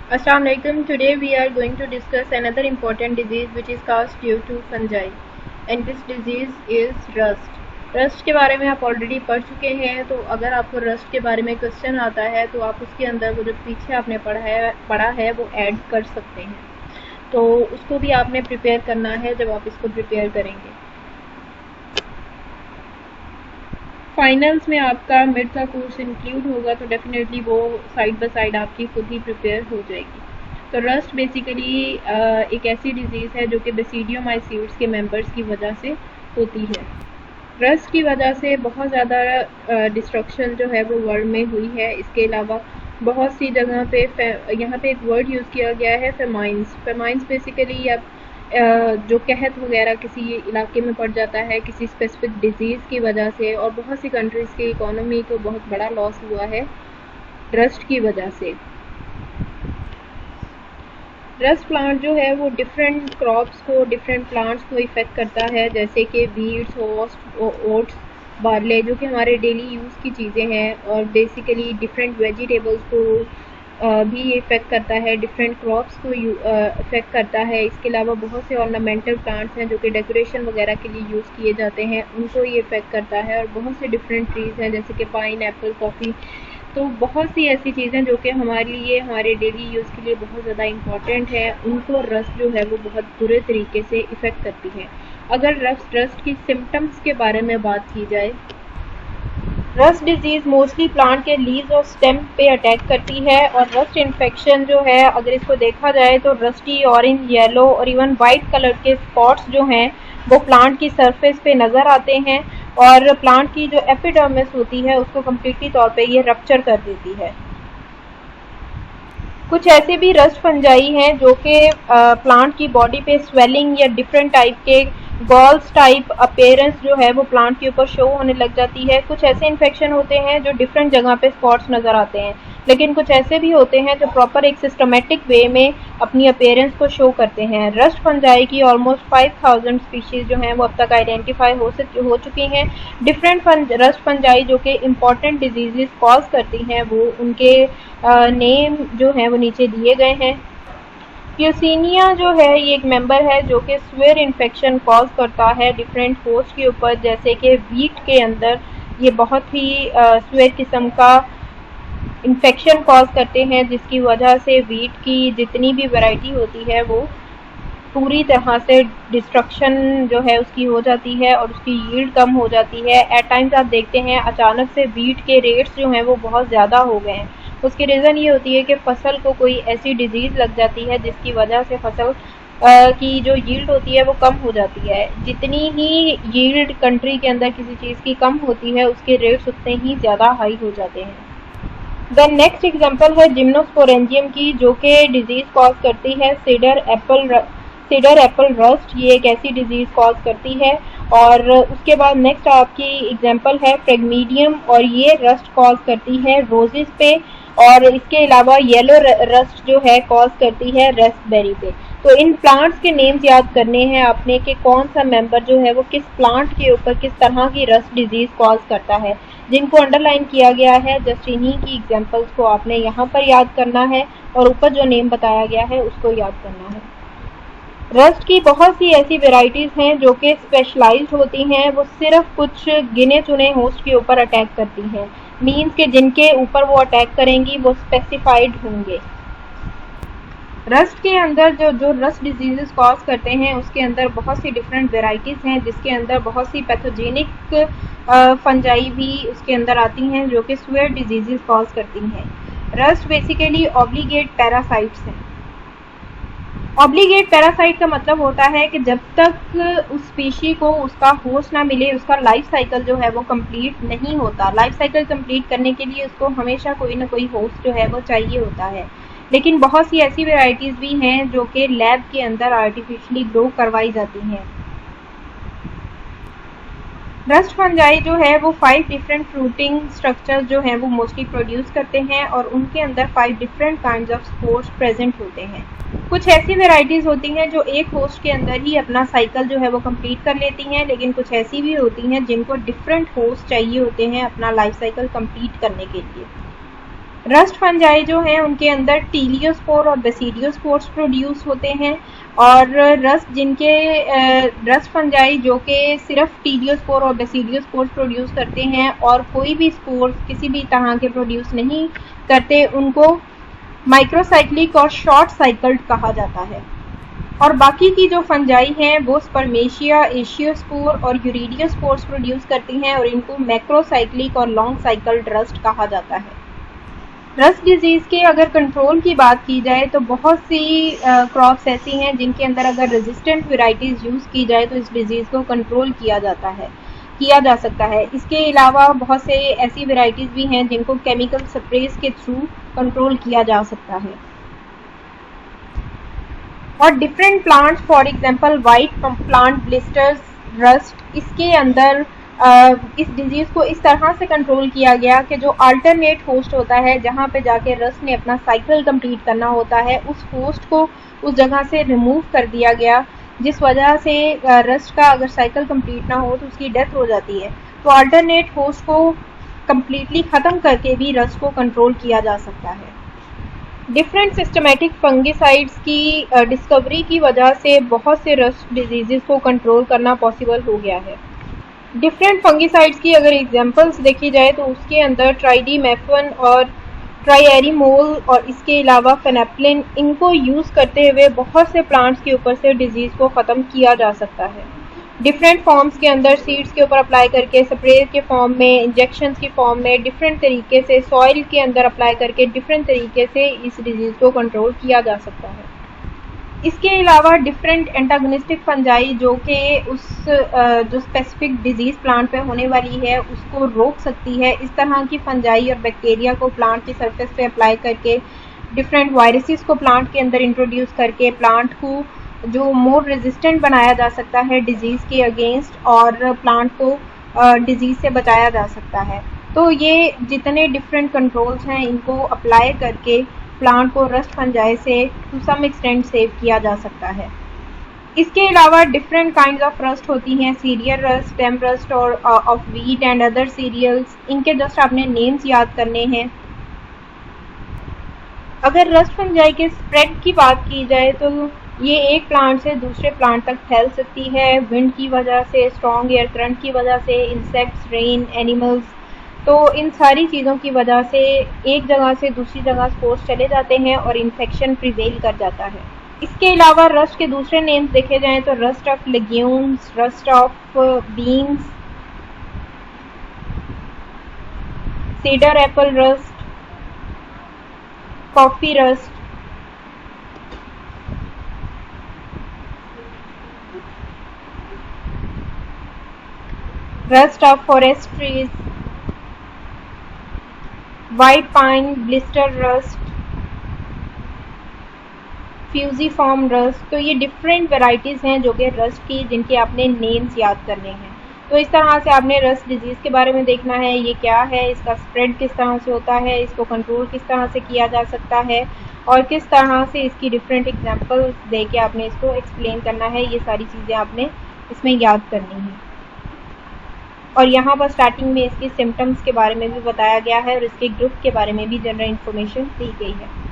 Assalamualaikum. Today we are going to discuss another important disease which is caused due to fungi, and this disease is rust. Rust के बारे में आप already पढ़ चुके हैं, तो अगर आपको रस्ट के बारे में क्वेश्चन आता है तो आप उसके अंदर वो जो पीछे आपने पढ़ा है वो ऐड कर सकते हैं, तो उसको भी आपने प्रिपेयर करना है जब आप इसको प्रिपेयर करेंगे। फाइनल्स में आपका मिड का कोर्स इंक्लूड होगा, तो डेफिनेटली वो साइड बाय साइड आपकी खुद ही प्रिपेयर हो जाएगी। तो रस्ट बेसिकली एक ऐसी डिजीज़ है जो कि बेसिडियोमाइसीड्स के मेंबर्स की वजह से होती है। रस्ट की वजह से बहुत ज़्यादा डिस्ट्रक्शन जो है वो वर्ल्ड में हुई है। इसके अलावा बहुत सी जगह पे यहाँ पे एक वर्ड यूज़ किया गया है फेमाइंस बेसिकली आप जो कहत वगैरह किसी इलाके में पड़ जाता है किसी स्पेसिफिक डिजीज़ की वजह से, और बहुत सी कंट्रीज़ की इकोनॉमी को बहुत बड़ा लॉस हुआ है रस्ट की वजह से। रस्ट प्लांट जो है वो डिफरेंट क्रॉप्स को, डिफरेंट प्लांट्स को इफ़ेक्ट करता है, जैसे कि वीट्स, ओट्स, बार्ले, जो कि हमारे डेली यूज़ की चीज़ें हैं, और बेसिकली डिफरेंट वेजिटेबल्स को भी इफ़ेक्ट करता है, डिफरेंट क्रॉप्स को इफ़ेक्ट करता है। इसके अलावा बहुत से ऑर्नामेंटल प्लांट्स हैं जो कि डेकोरेशन वगैरह के लिए यूज़ किए जाते हैं, उनको ये इफ़ेक्ट करता है। और बहुत से डिफरेंट ट्रीज़ हैं जैसे कि पाइन एप्पल, कॉफ़ी, तो बहुत सी ऐसी चीज़ें जो कि हमारे लिए, हमारे डेली यूज़ के लिए बहुत ज़्यादा इम्पॉर्टेंट है, उनको रस्ट जो है वो बहुत बुरे तरीके से इफ़ेक्ट करती है। अगर रस्ट की सिम्टम्स के बारे में बात की जाए, रस्ट डिजीज़ मोस्टली प्लांट के लीव्स और स्टेम पे अटैक करती है, और रस्ट इन्फेक्शन जो है अगर इसको देखा जाए तो रस्टी, ऑरेंज, येलो और इवन वाइट कलर के स्पॉट्स जो हैं वो प्लांट की सरफेस पे नज़र आते हैं, और प्लांट की जो एपिडर्मिस होती है उसको कम्प्लीटली तौर पे ये रप्चर कर देती है। कुछ ऐसे भी रस्ट फंजाई हैं जो कि प्लांट की बॉडी पे स्वेलिंग या डिफरेंट टाइप के गॉल्स टाइप अपीयरेंस जो है वो प्लांट के ऊपर शो होने लग जाती है। कुछ ऐसे इन्फेक्शन होते हैं जो डिफरेंट जगह पे स्पॉट्स नज़र आते हैं, लेकिन कुछ ऐसे भी होते हैं जो प्रॉपर एक सिस्टमेटिक वे में अपनी अपीयरेंस को शो करते हैं। रस्ट फंजाई की ऑलमोस्ट 5000 स्पीशीज़ जो हैं वो अब तक आइडेंटिफाई हो चुकी हैं। डिफरेंट रस्ट फंजाई जो कि इम्पॉर्टेंट डिजीज़ कॉज करती हैं, वो उनके नेम जो हैं वो नीचे दिए गए हैं। प्यूसिनिया जो है ये एक मेंबर है जो कि स्वेयर इन्फेक्शन कॉज करता है डिफरेंट होस्ट के ऊपर, जैसे कि वीट के अंदर ये बहुत ही स्वेयर किस्म का इन्फेक्शन कॉज करते हैं, जिसकी वजह से वीट की जितनी भी वैरायटी होती है वो पूरी तरह से डिस्ट्रक्शन जो है उसकी हो जाती है और उसकी यील्ड कम हो जाती है। एट टाइम्स आप देखते हैं अचानक से वीट के रेट्स जो हैं वो बहुत ज़्यादा हो गए हैं। उसकी रीज़न ये होती है कि फसल को कोई ऐसी डिजीज़ लग जाती है जिसकी वजह से फसल की जो यील्ड होती है वो कम हो जाती है। जितनी ही यील्ड कंट्री के अंदर किसी चीज़ की कम होती है उसके रेट्स उतने ही ज़्यादा हाई हो जाते हैं। द नेक्स्ट एग्जांपल है जिम्नोस्पोरेंजियम की, जो कि डिजीज़ कॉज करती है सीडर एप्पल रस्ट। ये एक ऐसी डिजीज़ कॉज करती है। और उसके बाद नेक्स्ट आपकी एग्जांपल है फ्रेगमीडियम, और ये रस्ट कॉज करती है रोजेस पे, और इसके अलावा येलो रस्ट जो है कॉज करती है रास्पबेरी पे। तो इन प्लांट्स के नेम्स याद करने हैं आपने कि कौन सा मेंबर जो है वो किस प्लांट के ऊपर किस तरह की रस्ट डिजीज़ कॉज करता है, जिनको अंडरलाइन किया गया है। जस्ट इन्हीं की एग्जांपल्स को आपने यहाँ पर याद करना है, और ऊपर जो नेम बताया गया है उसको याद करना है। रस्ट की बहुत सी ऐसी वेराइटीज़ हैं जो कि स्पेशलाइज्ड होती हैं, वो सिर्फ कुछ गिने चुने होस्ट के ऊपर अटैक करती हैं, मीन्स के जिनके ऊपर वो अटैक करेंगी वो स्पेसिफाइड होंगे। रस्ट के अंदर जो रस्ट डिजीज़ कॉज करते हैं उसके अंदर बहुत सी डिफरेंट वेराइटीज़ हैं, जिसके अंदर बहुत सी पैथोजेनिक फंजाई भी उसके अंदर आती हैं जो कि स्वेयर डिजीज़ कॉज करती हैं। रस्ट बेसिकली ऑब्लिगेट पैरासाइट्स हैं। ऑब्लिगेट पैरासाइट का मतलब होता है कि जब तक उस स्पीशी को उसका होस्ट ना मिले, उसका लाइफ साइकिल जो है वो कंप्लीट नहीं होता। लाइफ साइकिल कंप्लीट करने के लिए उसको हमेशा कोई ना कोई होस्ट जो है वो चाहिए होता है। लेकिन बहुत सी ऐसी वेराइटीज़ भी हैं जो कि लैब के अंदर आर्टिफिशियली ग्रो करवाई जाती हैं। रस्ट फंजाई जो है वो 5 डिफरेंट फ्रूटिंग स्ट्रक्चर्स जो हैं वो मोस्टली प्रोड्यूस करते हैं, और उनके अंदर 5 different kinds of spores present होते हैं। कुछ ऐसी वेराइटीज़ होती हैं जो एक होस्ट के अंदर ही अपना साइकिल जो है वो कंप्लीट कर लेती हैं, लेकिन कुछ ऐसी भी होती हैं जिनको डिफरेंट होस्ट चाहिए होते हैं अपना लाइफ साइकिल कंप्लीट करने के लिए। रस्ट फंजाई जो हैं उनके अंदर टीलियोस्पोर और बेसिडियोस्पोर्स प्रोड्यूस होते हैं, और रस्ट फंजाई जो कि सिर्फ टीलियोस्पोर और बेसिडियोस्पोर्स प्रोड्यूस करते हैं और कोई भी स्पोर्स किसी भी तरह के प्रोड्यूस नहीं करते, उनको माइक्रोसाइक्लिक और शॉर्ट साइकिल्ड कहा जाता है। और बाकी की जो फंजाई हैं वो स्पर्मेशिया, एशियोस्पोर और यूरिडियोस्पोर्स प्रोड्यूस करती हैं और इनको मैक्रोसाइक्लिक और लॉन्ग साइकिल्ड रस्ट कहा जाता है। रस्ट डिजीज़ के अगर कंट्रोल की बात की जाए तो बहुत सी क्रॉप्स ऐसी हैं जिनके अंदर अगर रेजिस्टेंट वेराइटीज़ यूज़ की जाए तो इस डिजीज़ को कंट्रोल किया जा सकता है। इसके अलावा बहुत से ऐसी वेराइटीज़ भी हैं जिनको केमिकल स्प्रेज के थ्रू कंट्रोल किया जा सकता है। और different plants, for example white plant blisters rust, इसके अंदर इस डिजीज़ को इस तरह से कंट्रोल किया गया कि जो अल्टरनेट होस्ट होता है जहाँ पे जाके रस्ट ने अपना साइकिल कंप्लीट करना होता है, उस होस्ट को उस जगह से रिमूव कर दिया गया, जिस वजह से रस्ट का अगर साइकिल कंप्लीट ना हो तो उसकी डेथ हो जाती है। तो अल्टरनेट होस्ट को कंप्लीटली ख़त्म करके भी रस्ट को कंट्रोल किया जा सकता है। डिफरेंट सिस्टमेटिक फंगिसाइड्स की डिस्कवरी की वजह से बहुत से रस्ट डिजीज़ को कंट्रोल करना पॉसिबल हो गया है। डिफरेंट फंगिसाइड्स की अगर एग्जांपल्स देखी जाए तो उसके अंदर ट्राइडीमेफन और ट्राइएरिमोल और इसके अलावा फेनेप्लिन, इनको यूज़ करते हुए बहुत से प्लांट्स के ऊपर से डिजीज़ को ख़त्म किया जा सकता है। डिफरेंट फॉर्म्स के अंदर सीड्स के ऊपर अप्लाई करके, स्प्रे के फॉर्म में, इंजेक्शंस की फॉर्म में, डिफरेंट तरीके से सॉइल के अंदर अप्लाई करके डिफरेंट तरीके से इस डिजीज़ को कंट्रोल किया जा सकता है। इसके अलावा डिफरेंट एंटागोनिस्टिक फंजाई जो कि जो स्पेसिफिक डिजीज़ प्लांट पे होने वाली है उसको रोक सकती है, इस तरह की फंजाई और बैक्टीरिया को प्लांट की सरफेस पे अप्लाई करके, डिफरेंट वायरसेस को प्लांट के अंदर इंट्रोड्यूस करके प्लांट को जो मोर रेजिस्टेंट बनाया जा सकता है डिजीज़ के अगेंस्ट, और प्लांट को डिजीज़ से बचाया जा सकता है। तो ये जितने डिफरेंट कंट्रोल्स हैं इनको अप्लाई करके प्लांट को रस्ट फंजाई से टू सम एक्सटेंट सेव किया जा सकता है। इसके अलावा डिफरेंट काइंड्स ऑफ रस्ट होती हैं, सीरियल रस्ट, स्टेम रस्ट और of wheat and other cereals. इनके जस्ट आपने नेम्स याद करने हैं। अगर रस्ट फंजाई के स्प्रेड की बात की जाए तो ये एक प्लांट से दूसरे प्लांट तक फैल सकती है, विंड की वजह से, स्ट्रॉन्ग एयर करंट की वजह से, इंसेक्ट्स, रेन, एनिमल्स, तो इन सारी चीज़ों की वजह से एक जगह से दूसरी जगह स्पोर्स चले जाते हैं और इन्फेक्शन प्रिवेल कर जाता है। इसके अलावा रस्ट के दूसरे नेम्स देखे जाएं तो rust of legumes, rust of beans, cedar Apple rust, coffee rust, rust of forest trees, white pine blister rust, fusiform rust. तो ये डिफरेंट वेराइटीज़ हैं जो कि रस्ट की, जिनके आपने नेम्स याद करने हैं। तो इस तरह से आपने रस्ट डिजीज़ के बारे में देखना है, ये क्या है, इसका स्प्रेड किस तरह से होता है, इसको कंट्रोल किस तरह से किया जा सकता है और किस तरह से इसकी डिफरेंट एग्जांपल्स दे के आपने इसको एक्सप्लेन करना है। ये सारी चीज़ें आपने इसमें याद करनी है। और यहाँ पर स्टार्टिंग में इसके सिम्टम्स के बारे में भी बताया गया है और इसके ग्रुप के बारे में भी जनरल इन्फॉर्मेशन दी गई है।